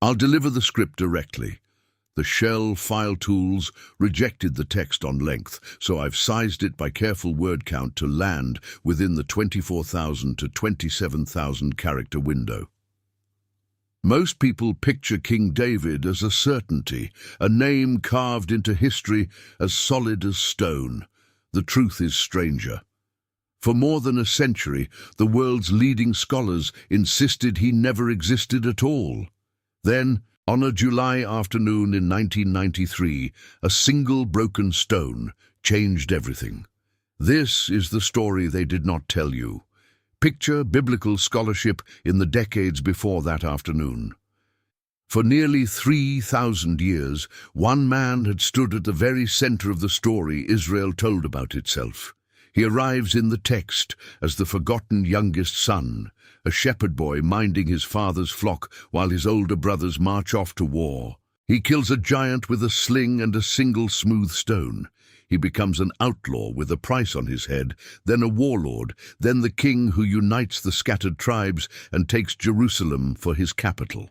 I'll deliver the script directly. The shell file tools rejected the text on length, so I've sized it by careful word count to land within the 24,000 to 27,000 character window. Most people picture King David as a certainty, a name carved into history as solid as stone. The truth is stranger. For more than a century, the world's leading scholars insisted he never existed at all. Then, on a July afternoon in 1993, a single broken stone changed everything. This is the story they did not tell you. Picture biblical scholarship in the decades before that afternoon. For nearly 3,000 years, one man had stood at the very center of the story Israel told about itself. He arrives in the text as the forgotten youngest son, a shepherd boy minding his father's flock while his older brothers march off to war. He kills a giant with a sling and a single smooth stone. He becomes an outlaw with a price on his head, then a warlord, then the king who unites the scattered tribes and takes Jerusalem for his capital.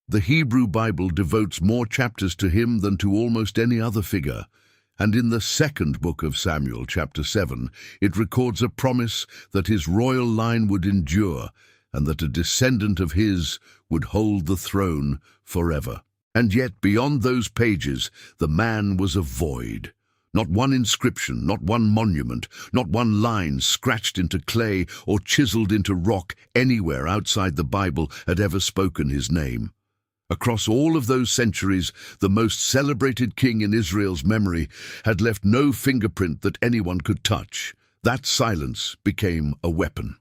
The Hebrew Bible devotes more chapters to him than to almost any other figure. And in the second book of Samuel, chapter 7, it records a promise that his royal line would endure and that a descendant of his would hold the throne forever. And yet, beyond those pages, the man was a void. Not one inscription, not one monument, not one line scratched into clay or chiseled into rock anywhere outside the Bible had ever spoken his name. Across all of those centuries, the most celebrated king in Israel's memory had left no fingerprint that anyone could touch. That silence became a weapon.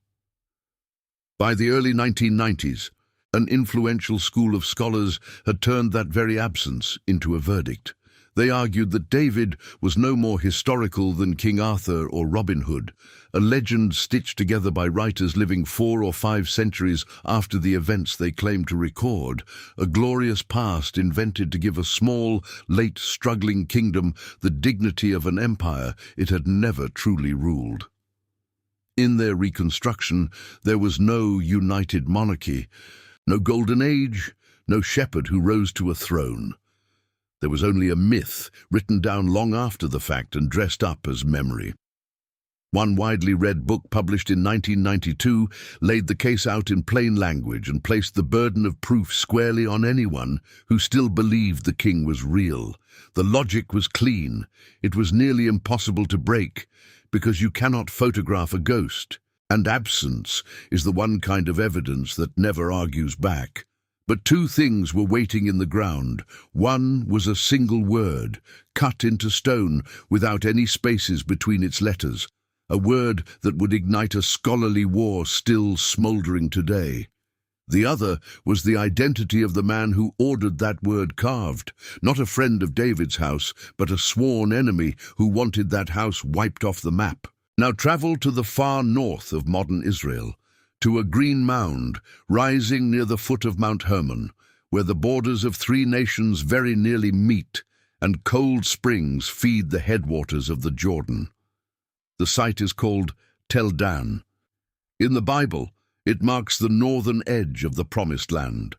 By the early 1990s, an influential school of scholars had turned that very absence into a verdict. They argued that David was no more historical than King Arthur or Robin Hood, a legend stitched together by writers living 4 or 5 centuries after the events they claimed to record, a glorious past invented to give a small, late struggling kingdom the dignity of an empire it had never truly ruled. In their reconstruction, there was no united monarchy, no golden age, no shepherd who rose to a throne. There was only a myth written down long after the fact and dressed up as memory. One widely read book published in 1992 laid the case out in plain language and placed the burden of proof squarely on anyone who still believed the king was real. The logic was clean. It was nearly impossible to break, because you cannot photograph a ghost, and absence is the one kind of evidence that never argues back. But 2 things were waiting in the ground. One was a single word, cut into stone without any spaces between its letters, a word that would ignite a scholarly war still smouldering today. The other was the identity of the man who ordered that word carved, not a friend of David's house, but a sworn enemy who wanted that house wiped off the map. Now travel to the far north of modern Israel, to a green mound rising near the foot of Mount Hermon, where the borders of 3 nations very nearly meet, and cold springs feed the headwaters of the Jordan. The site is called Tel Dan. In the Bible, it marks the northern edge of the Promised Land.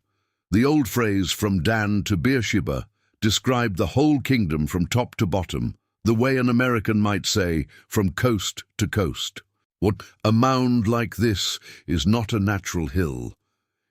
The old phrase "from Dan to Beersheba" described the whole kingdom from top to bottom, the way an American might say, from coast to coast. What a mound like this is not a natural hill.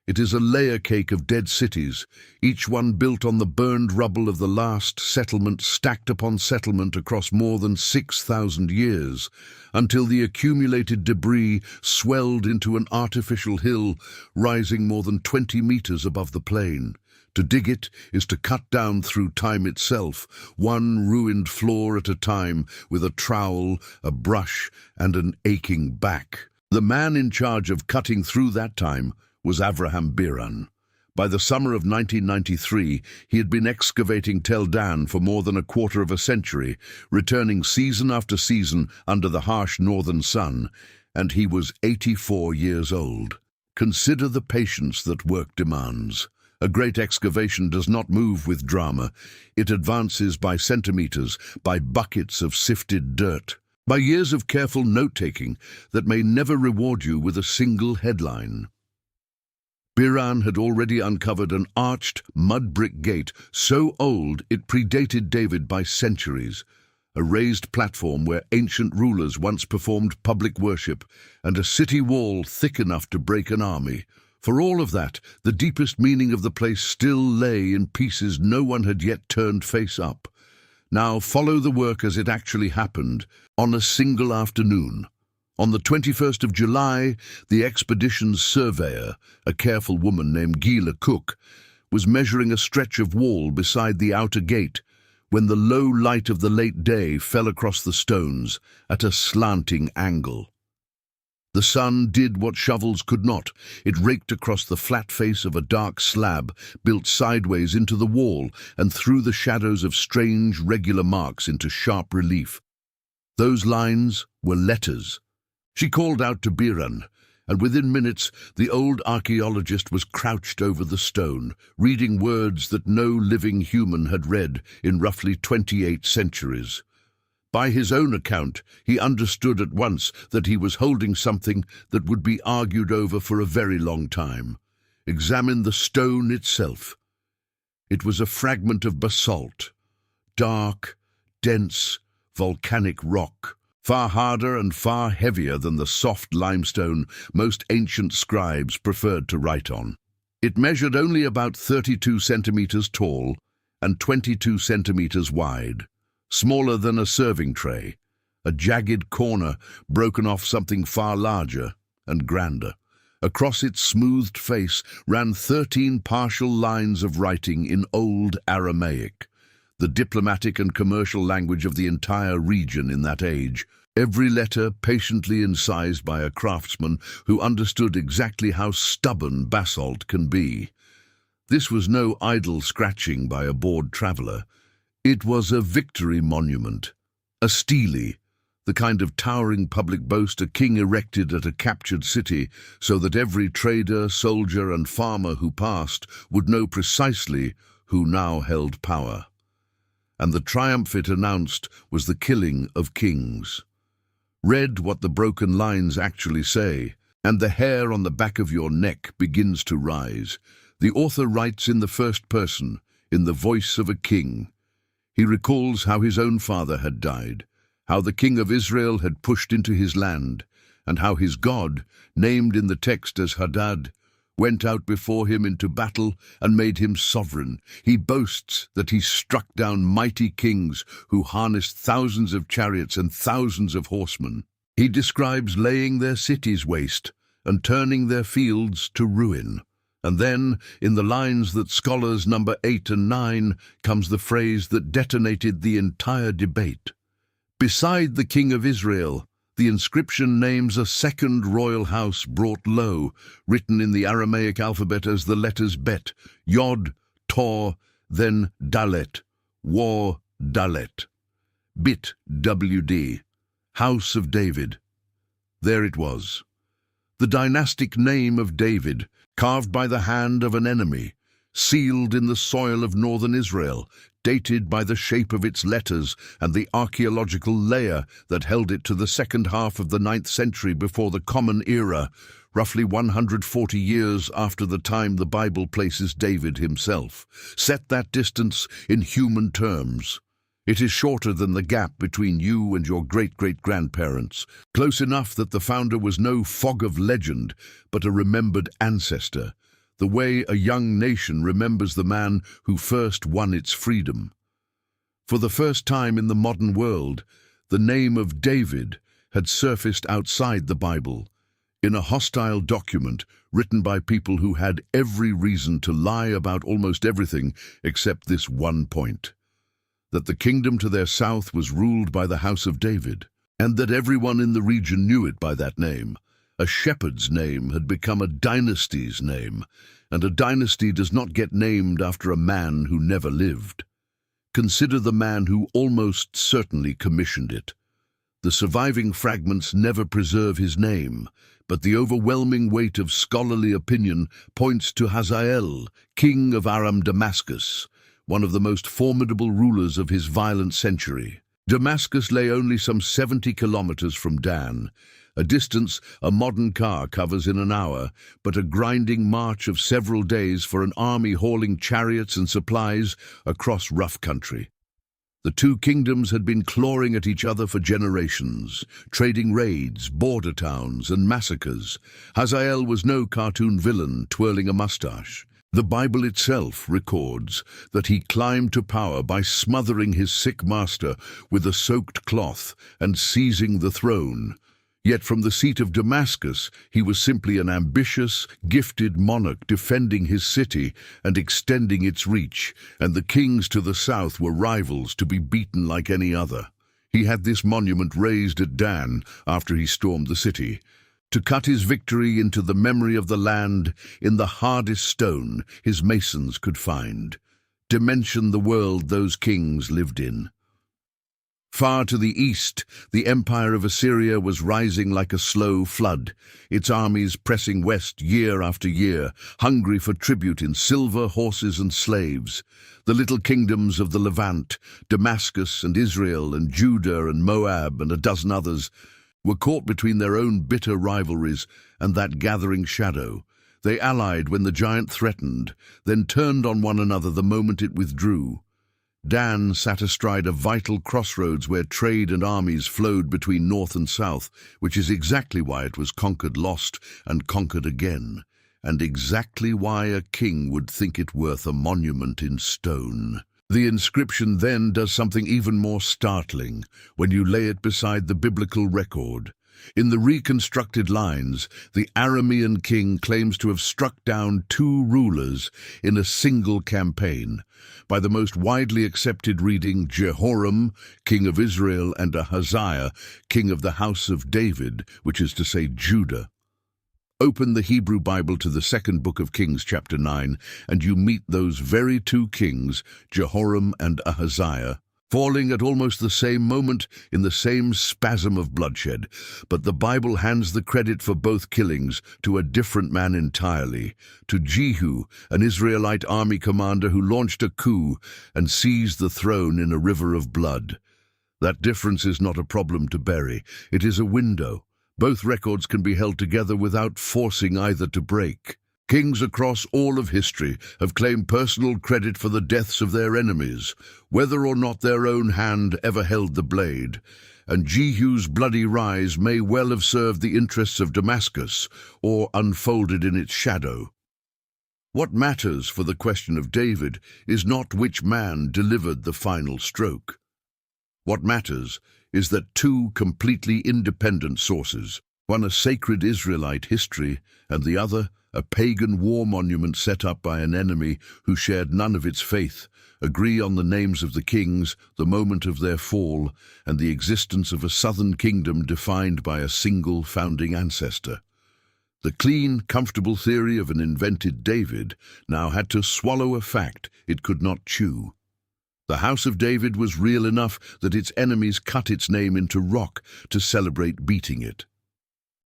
It is a layer cake of dead cities, each one built on the burned rubble of the last settlement stacked upon settlement across more than 6,000 years, until the accumulated debris swelled into an artificial hill rising more than 20 meters above the plain. To dig it is to cut down through time itself, one ruined floor at a time, with a trowel, a brush, and an aching back. The man in charge of cutting through that time was Avraham Biran. By the summer of 1993, he had been excavating Tel Dan for more than a quarter of a century, returning season after season under the harsh northern sun, and he was 84 years old. Consider the patience that work demands. A great excavation does not move with drama. It advances by centimeters, by buckets of sifted dirt, by years of careful note-taking that may never reward you with a single headline. Biran had already uncovered an arched mud brick gate so old it predated David by centuries, a raised platform where ancient rulers once performed public worship, and a city wall thick enough to break an army. For all of that, the deepest meaning of the place still lay in pieces no one had yet turned face up. Now follow the work as it actually happened on a single afternoon. On the 21st of July, the expedition's surveyor, a careful woman named Gila Cook, was measuring a stretch of wall beside the outer gate when the low light of the late day fell across the stones at a slanting angle. The sun did what shovels could not. It raked across the flat face of a dark slab built sideways into the wall and threw the shadows of strange, regular marks into sharp relief. Those lines were letters. She called out to Biran, and within minutes the old archaeologist was crouched over the stone, reading words that no living human had read in roughly 28 centuries. By his own account, he understood at once that he was holding something that would be argued over for a very long time. Examine the stone itself. It was a fragment of basalt, dark, dense, volcanic rock, far harder and far heavier than the soft limestone most ancient scribes preferred to write on. It measured only about 32 centimeters tall and 22 centimeters wide, smaller than a serving tray, a jagged corner broken off something far larger and grander. Across its smoothed face ran 13 partial lines of writing in Old Aramaic, the diplomatic and commercial language of the entire region in that age, every letter patiently incised by a craftsman who understood exactly how stubborn basalt can be. This was no idle scratching by a bored traveller. It was a victory monument, a stele, the kind of towering public boast a king erected at a captured city so that every trader, soldier and farmer who passed would know precisely who now held power. And the triumph it announced was the killing of kings. Read what the broken lines actually say, and the hair on the back of your neck begins to rise. The author writes in the first person, in the voice of a king. He recalls how his own father had died, how the king of Israel had pushed into his land, and how his God, named in the text as Hadad, went out before him into battle and made him sovereign. He boasts that he struck down mighty kings who harnessed thousands of chariots and thousands of horsemen. He describes laying their cities waste and turning their fields to ruin. And then, in the lines that scholars number 8 and 9, comes the phrase that detonated the entire debate. Beside the king of Israel, the inscription names a second royal house brought low, written in the Aramaic alphabet as the letters Bet, Yod, Tor, then Dalet, War, Dalet. Bit, WD, House of David. There it was. The dynastic name of David, carved by the hand of an enemy, sealed in the soil of northern Israel, dated by the shape of its letters and the archaeological layer that held it to the second half of the 9th century before the Common Era, roughly 140 years after the time the Bible places David himself. Set that distance in human terms. It is shorter than the gap between you and your great-great-grandparents, close enough that the founder was no fog of legend, but a remembered ancestor, the way a young nation remembers the man who first won its freedom. For the first time in the modern world, the name of David had surfaced outside the Bible, in a hostile document written by people who had every reason to lie about almost everything except this one point: that the kingdom to their south was ruled by the house of David, and that everyone in the region knew it by that name. A shepherd's name had become a dynasty's name, and a dynasty does not get named after a man who never lived. Consider the man who almost certainly commissioned it. The surviving fragments never preserve his name, but the overwhelming weight of scholarly opinion points to Hazael, king of Aram Damascus, one of the most formidable rulers of his violent century. Damascus lay only some 70 kilometers from Dan, a distance a modern car covers in an hour, but a grinding march of several days for an army hauling chariots and supplies across rough country. The two kingdoms had been clawing at each other for generations, trading raids, border towns, and massacres. Hazael was no cartoon villain twirling a mustache. The Bible itself records that he climbed to power by smothering his sick master with a soaked cloth and seizing the throne. Yet from the seat of Damascus, he was simply an ambitious, gifted monarch defending his city and extending its reach, and the kings to the south were rivals to be beaten like any other. He had this monument raised at Dan after he stormed the city, to cut his victory into the memory of the land in the hardest stone his masons could find, dimension the world those kings lived in. Far to the east, the empire of Assyria was rising like a slow flood, its armies pressing west year after year, hungry for tribute in silver, horses, and slaves. The little kingdoms of the Levant, Damascus and Israel and Judah and Moab and a dozen others, were caught between their own bitter rivalries and that gathering shadow. They allied when the giant threatened, then turned on one another the moment it withdrew. Dan sat astride a vital crossroads where trade and armies flowed between north and south, which is exactly why it was conquered, lost, and conquered again, and exactly why a king would think it worth a monument in stone. The inscription then does something even more startling when you lay it beside the biblical record. In the reconstructed lines, the Aramean king claims to have struck down 2 rulers in a single campaign. By the most widely accepted reading, Jehoram, king of Israel, and Ahaziah, king of the house of David, which is to say Judah. Open the Hebrew Bible to the 2nd book of Kings, chapter 9, and you meet those very 2 kings, Jehoram and Ahaziah, falling at almost the same moment in the same spasm of bloodshed. But the Bible hands the credit for both killings to a different man entirely, to Jehu, an Israelite army commander who launched a coup and seized the throne in a river of blood. That difference is not a problem to bury. It is a window. Both records can be held together without forcing either to break. Kings across all of history have claimed personal credit for the deaths of their enemies, whether or not their own hand ever held the blade. And Jehu's bloody rise may well have served the interests of Damascus, or unfolded in its shadow. What matters for the question of David is not which man delivered the final stroke. What matters is that 2 completely independent sources, one a sacred Israelite history and the other a pagan war monument set up by an enemy who shared none of its faith, agree on the names of the kings, the moment of their fall, and the existence of a southern kingdom defined by a single founding ancestor. The clean, comfortable theory of an invented David now had to swallow a fact it could not chew. The house of David was real enough that its enemies cut its name into rock to celebrate beating it.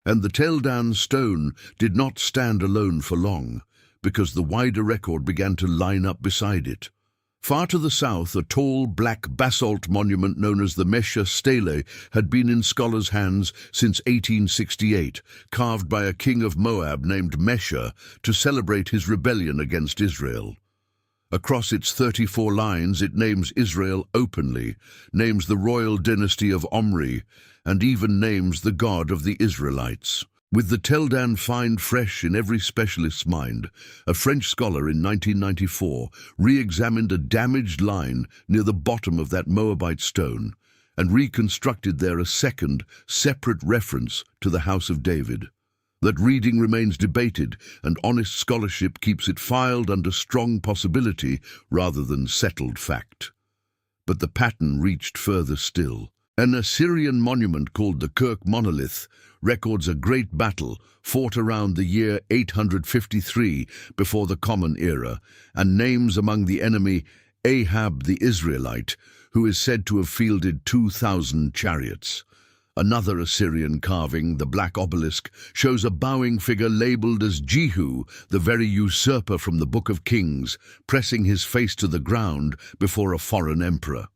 And the Tel Dan stone did not stand alone for long, because the wider record began to line up beside it. Far to the south, a tall black basalt monument known as the Mesha Stele had been in scholars' hands since 1868, carved by a king of Moab named Mesha to celebrate his rebellion against Israel. Across its 34 lines, it names Israel openly, names the royal dynasty of Omri, and even names the God of the Israelites. With the Tel Dan find fresh in every specialist's mind, a French scholar in 1994 re-examined a damaged line near the bottom of that Moabite stone and reconstructed there a second, separate reference to the House of David. That reading remains debated, and honest scholarship keeps it filed under strong possibility rather than settled fact. But the pattern reached further still. An Assyrian monument called the Kirk Monolith records a great battle fought around the year 853 before the Common Era, and names among the enemy Ahab the Israelite, who is said to have fielded 2,000 chariots. Another Assyrian carving, the Black Obelisk, shows a bowing figure labeled as Jehu, the very usurper from the Book of Kings, pressing his face to the ground before a foreign emperor.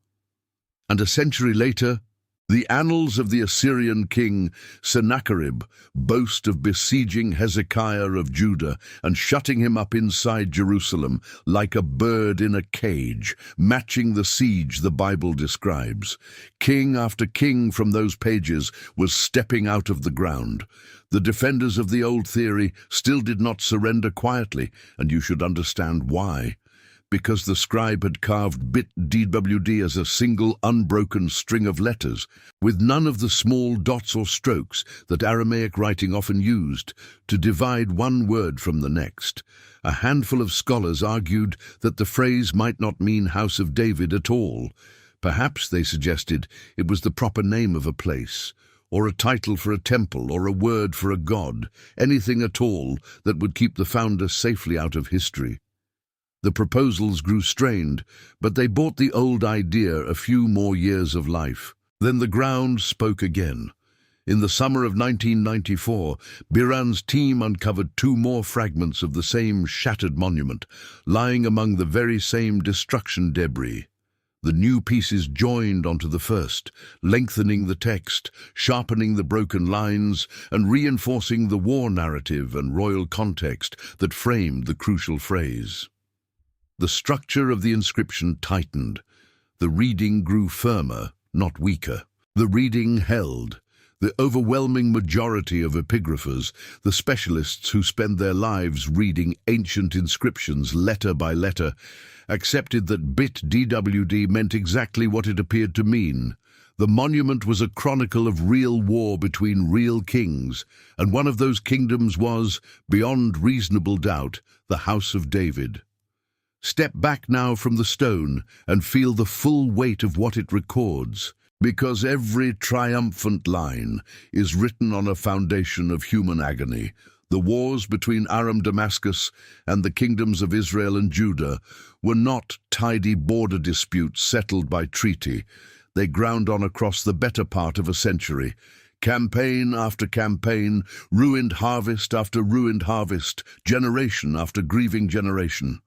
And a century later, The annals of the Assyrian king Sennacherib boast of besieging Hezekiah of Judah and shutting him up inside Jerusalem like a bird in a cage, matching the siege the Bible describes. King after king from those pages was stepping out of the ground. The defenders of the old theory still did not surrender quietly, and you should understand why. Because the scribe had carved bit DWD as a single unbroken string of letters, with none of the small dots or strokes that Aramaic writing often used to divide one word from the next. A handful of scholars argued that the phrase might not mean House of David at all. Perhaps, they suggested, it was the proper name of a place, or a title for a temple, or a word for a god, anything at all that would keep the founder safely out of history. The proposals grew strained, but they bought the old idea a few more years of life. Then the ground spoke again. In the summer of 1994, Biran's team uncovered two more fragments of the same shattered monument, lying among the very same destruction debris. The new pieces joined onto the first, lengthening the text, sharpening the broken lines, and reinforcing the war narrative and royal context that framed the crucial phrase. The structure of the inscription tightened. The reading grew firmer, not weaker. The reading held. The overwhelming majority of epigraphers, the specialists who spend their lives reading ancient inscriptions letter by letter, accepted that bit DWD meant exactly what it appeared to mean. The monument was a chronicle of real war between real kings, and one of those kingdoms was, beyond reasonable doubt, the House of David. Step back now from the stone and feel the full weight of what it records, because every triumphant line is written on a foundation of human agony. The wars between Aram Damascus and the kingdoms of Israel and Judah were not tidy border disputes settled by treaty. They ground on across the better part of a century. Campaign after campaign, ruined harvest after ruined harvest, generation after grieving generation.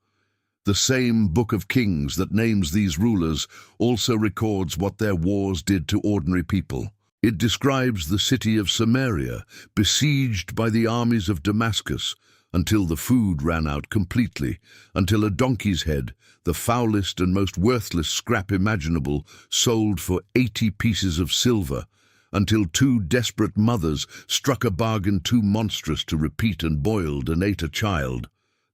The same Book of Kings that names these rulers also records what their wars did to ordinary people. It describes the city of Samaria, besieged by the armies of Damascus, until the food ran out completely, until a donkey's head, the foulest and most worthless scrap imaginable, sold for 80 pieces of silver, until two desperate mothers struck a bargain too monstrous to repeat and boiled and ate a child.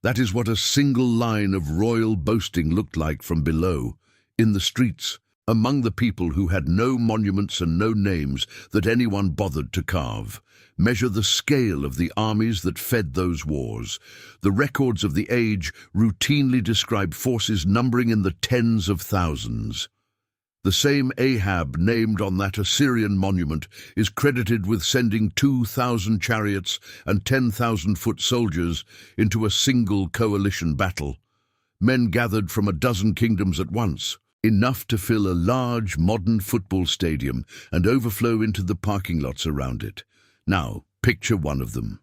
That is what a single line of royal boasting looked like from below, in the streets, among the people who had no monuments and no names that anyone bothered to carve. Measure the scale of the armies that fed those wars. The records of the age routinely describe forces numbering in the tens of thousands. The same Ahab named on that Assyrian monument is credited with sending 2,000 chariots and 10,000 foot soldiers into a single coalition battle. Men gathered from a dozen kingdoms at once, enough to fill a large modern football stadium and overflow into the parking lots around it. Now, picture one of them.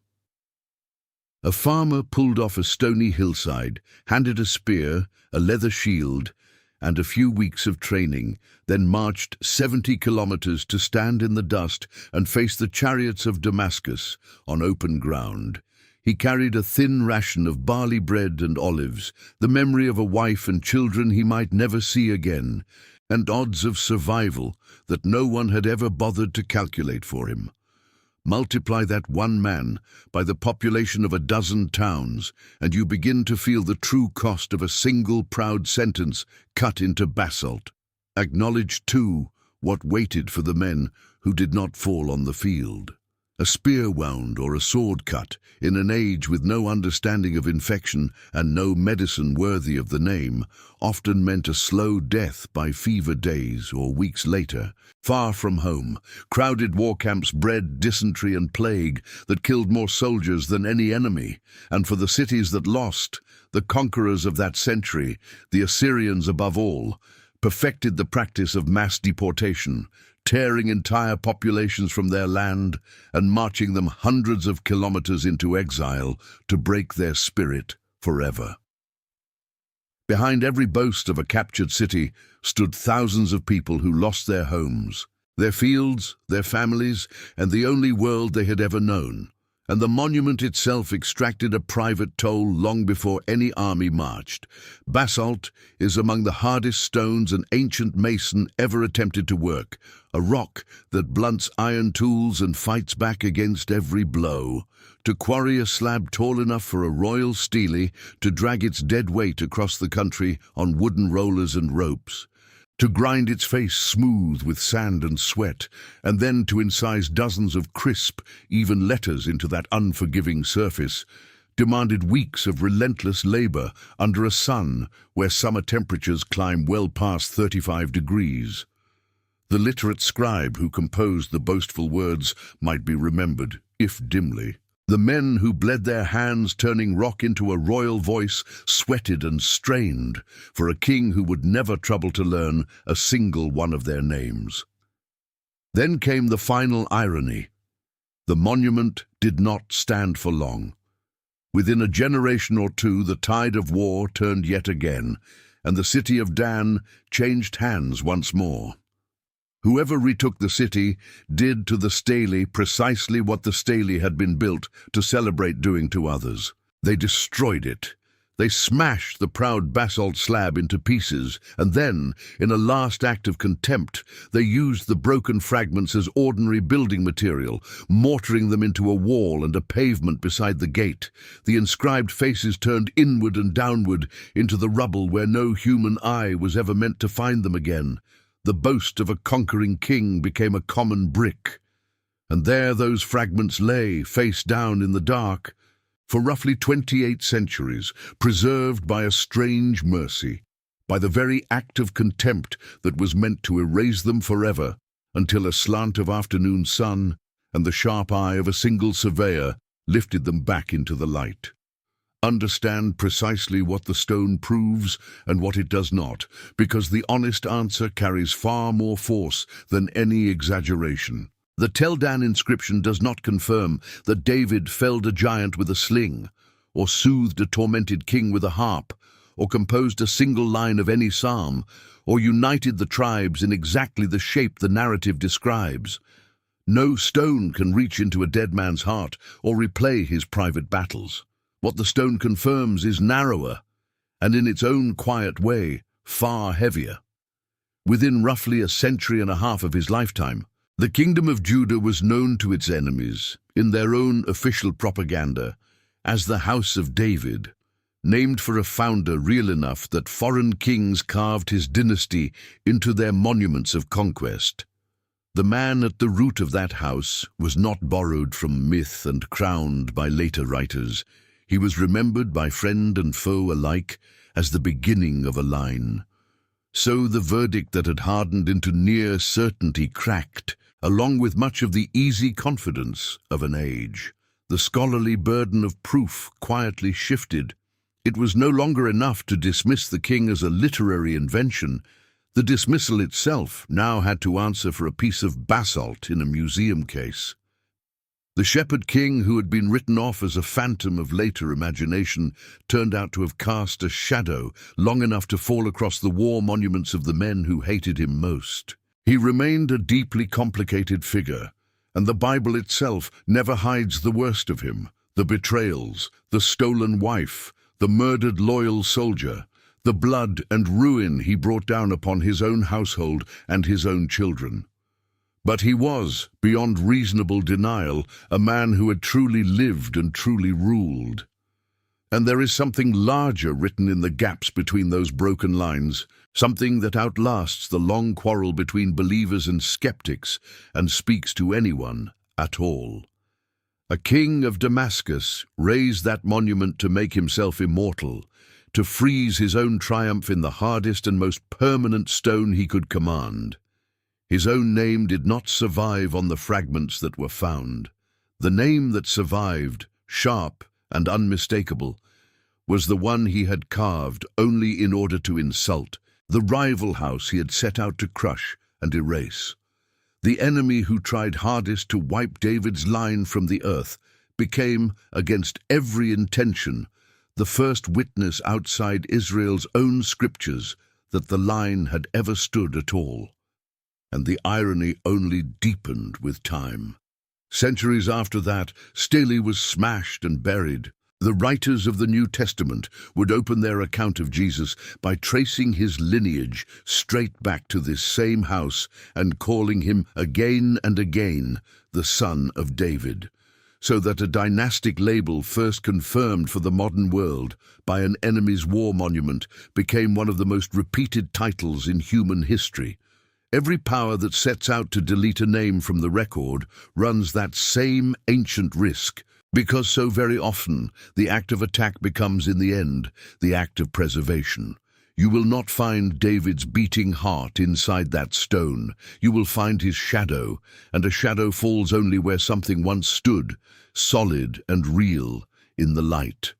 A farmer pulled off a stony hillside, handed a spear, a leather shield, and a few weeks of training, then marched 70 kilometers to stand in the dust and face the chariots of Damascus on open ground. He carried a thin ration of barley bread and olives, the memory of a wife and children he might never see again, and odds of survival that no one had ever bothered to calculate for him. Multiply that one man by the population of a dozen towns, and you begin to feel the true cost of a single proud sentence cut into basalt. Acknowledge, too, what waited for the men who did not fall on the field. A spear wound or a sword cut in an age with no understanding of infection and no medicine worthy of the name often meant a slow death by fever days or weeks later. Far from home, crowded war camps bred dysentery and plague that killed more soldiers than any enemy, and for the cities that lost, the conquerors of that century, the Assyrians above all, perfected the practice of mass deportation, tearing entire populations from their land and marching them hundreds of kilometers into exile to break their spirit forever. Behind every boast of a captured city stood thousands of people who lost their homes, their fields, their families, and the only world they had ever known. And the monument itself extracted a private toll long before any army marched. Basalt is among the hardest stones an ancient mason ever attempted to work, a rock that blunts iron tools and fights back against every blow. To quarry a slab tall enough for a royal stele to drag its dead weight across the country on wooden rollers and ropes, to grind its face smooth with sand and sweat, and then to incise dozens of crisp, even letters into that unforgiving surface, demanded weeks of relentless labor under a sun where summer temperatures climb well past 35 degrees. The literate scribe who composed the boastful words might be remembered, if dimly. The men who bled their hands turning rock into a royal voice sweated and strained for a king who would never trouble to learn a single one of their names. Then came the final irony. The monument did not stand for long. Within a generation or two, the tide of war turned yet again, and the city of Dan changed hands once more. Whoever retook the city did to the stele precisely what the stele had been built to celebrate doing to others. They destroyed it. They smashed the proud basalt slab into pieces, and then, in a last act of contempt, they used the broken fragments as ordinary building material, mortaring them into a wall and a pavement beside the gate. The inscribed faces turned inward and downward into the rubble where no human eye was ever meant to find them again. The boast of a conquering king became a common brick. And there those fragments lay, face down in the dark, for roughly 28 centuries, preserved by a strange mercy, by the very act of contempt that was meant to erase them forever, until a slant of afternoon sun and the sharp eye of a single surveyor lifted them back into the light. Understand precisely what the stone proves and what it does not, because the honest answer carries far more force than any exaggeration. The Tel Dan inscription does not confirm that David felled a giant with a sling, or soothed a tormented king with a harp, or composed a single line of any psalm, or united the tribes in exactly the shape the narrative describes. No stone can reach into a dead man's heart or replay his private battles. What the stone confirms is narrower, and in its own quiet way, far heavier. Within roughly a century and a half of his lifetime, the kingdom of Judah was known to its enemies, in their own official propaganda, as the House of David, named for a founder real enough that foreign kings carved his dynasty into their monuments of conquest. The man at the root of that house was not borrowed from myth and crowned by later writers. He was remembered by friend and foe alike as the beginning of a line. So the verdict that had hardened into near certainty cracked, along with much of the easy confidence of an age. The scholarly burden of proof quietly shifted. It was no longer enough to dismiss the king as a literary invention. The dismissal itself now had to answer for a piece of basalt in a museum case. The shepherd king, who had been written off as a phantom of later imagination, turned out to have cast a shadow long enough to fall across the war monuments of the men who hated him most. He remained a deeply complicated figure, and the Bible itself never hides the worst of him: the betrayals, the stolen wife, the murdered loyal soldier, the blood and ruin he brought down upon his own household and his own children. But he was, beyond reasonable denial, a man who had truly lived and truly ruled. And there is something larger written in the gaps between those broken lines, something that outlasts the long quarrel between believers and skeptics and speaks to anyone at all. A king of Damascus raised that monument to make himself immortal, to freeze his own triumph in the hardest and most permanent stone he could command. His own name did not survive on the fragments that were found. The name that survived, sharp and unmistakable, was the one he had carved only in order to insult, the rival house he had set out to crush and erase. The enemy who tried hardest to wipe David's line from the earth became, against every intention, the first witness outside Israel's own scriptures that the line had ever stood at all. and the irony only deepened with time. Centuries after that, Staley was smashed and buried. The writers of the New Testament would open their account of Jesus by tracing his lineage straight back to this same house and calling him again and again the Son of David, so that a dynastic label first confirmed for the modern world by an enemy's war monument became one of the most repeated titles in human history. Every power that sets out to delete a name from the record runs that same ancient risk, because so very often the act of attack becomes in the end the act of preservation. You will not find David's beating heart inside that stone. You will find his shadow, and a shadow falls only where something once stood, solid and real, in the light.